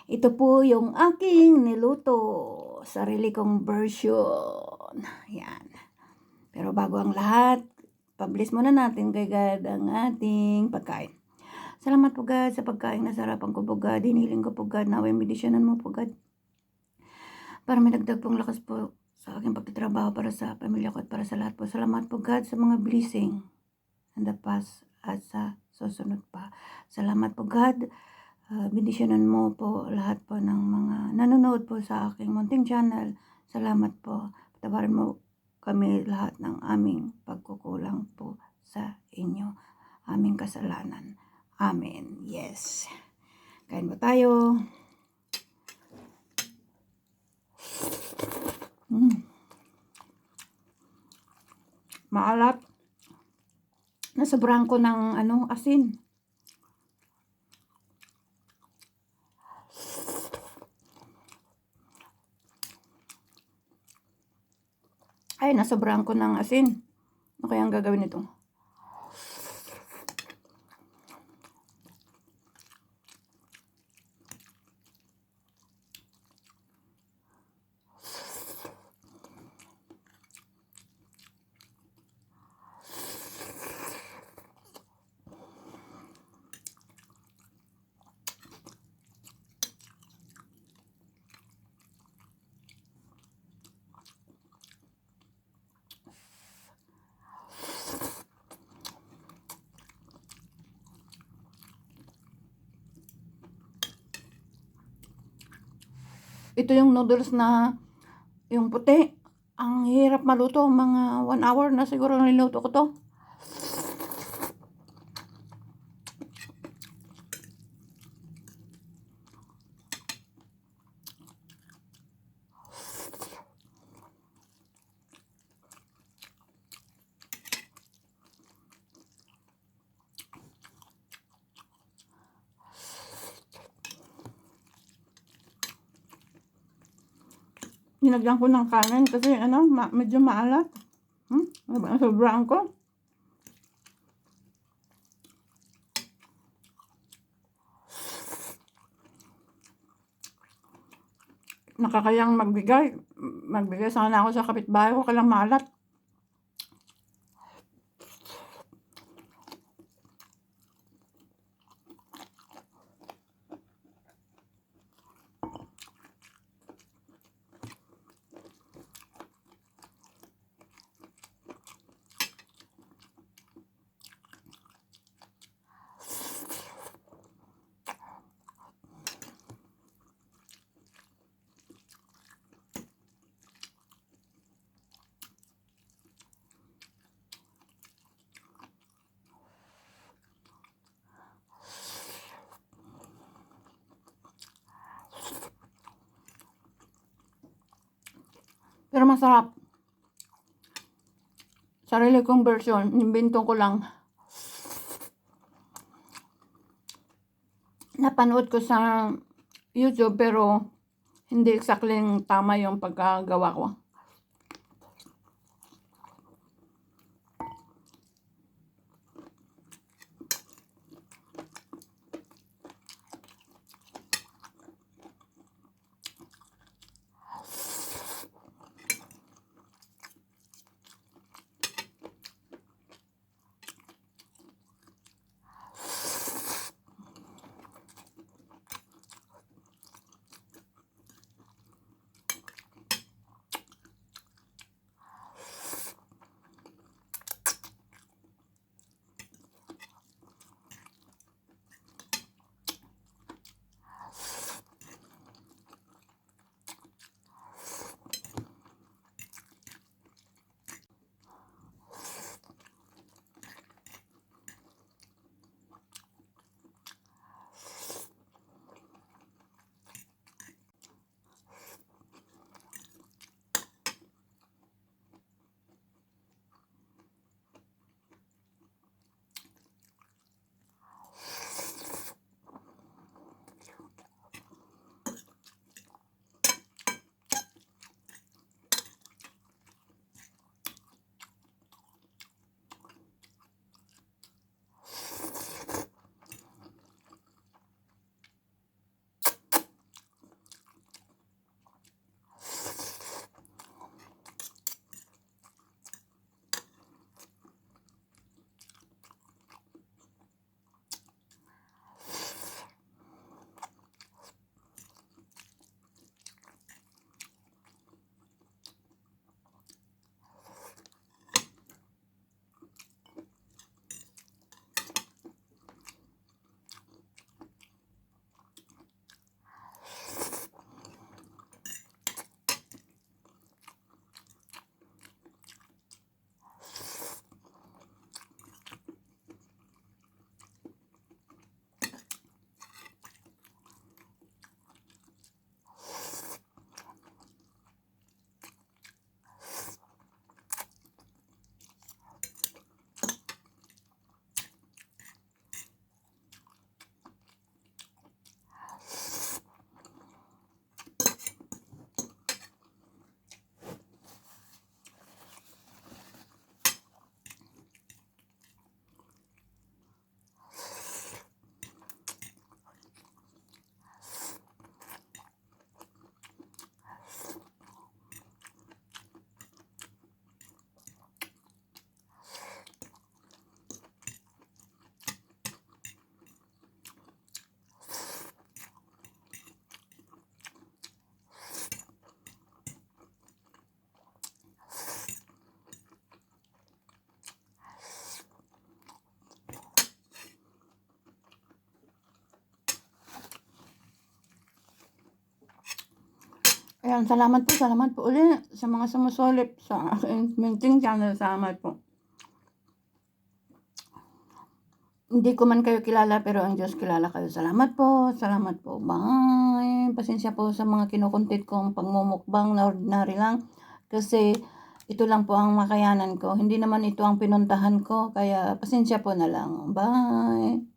Ito po yung aking niluto. Sarili kong version. Yan. Pero bago ang lahat, pabilis muna natin kay God ang ating pagkain. Salamat po God sa pagkain na sarapan ko po God. Hiniling ko po God. Naway medisyonan mo po God. Para may dagdag pong lakas po sa aking pagtatrabaho para sa pamilya ko at para sa lahat po. Salamat po God sa mga blessing in the past at sa susunod pa. Salamat po God. Bendisyonan mo po lahat po ng mga nanonood po sa aking munting channel. Salamat po. Patawarin mo kami lahat ng aming pagkukulang po sa inyo. Aming kasalanan. Amen. Yes. Kain po tayo. Maalat. Nasobrahan ko ng asin. Ay, nasobrahan ko ng asin. Ano kaya ang gagawin nito? Ito yung noodles na yung puti. Ang hirap maluto. Mga 1 hour na siguro niluto ko to. Nilagyan ko ng kanin kasi medyo maalat. Sobrang ko. Nakakayang magbigay. Magbigay sana ako sa kapitbahay ko kailang maalat. Pero masarap. Sarili kong version. Nimbento ko lang. Napanood ko sa YouTube pero hindi exactly tama yung pagkagawa ko. Ayan, salamat po uli sa mga sumusulip sa aking munting channel. Salamat po. Hindi ko man kayo kilala pero ang Diyos kilala kayo. Salamat po. Bye. Pasensya po sa mga kinukuntit kong pagmumukbang na ordinary lang. Kasi ito lang po ang makayanan ko. Hindi naman ito ang pinuntahan ko. Kaya pasensya po na lang. Bye.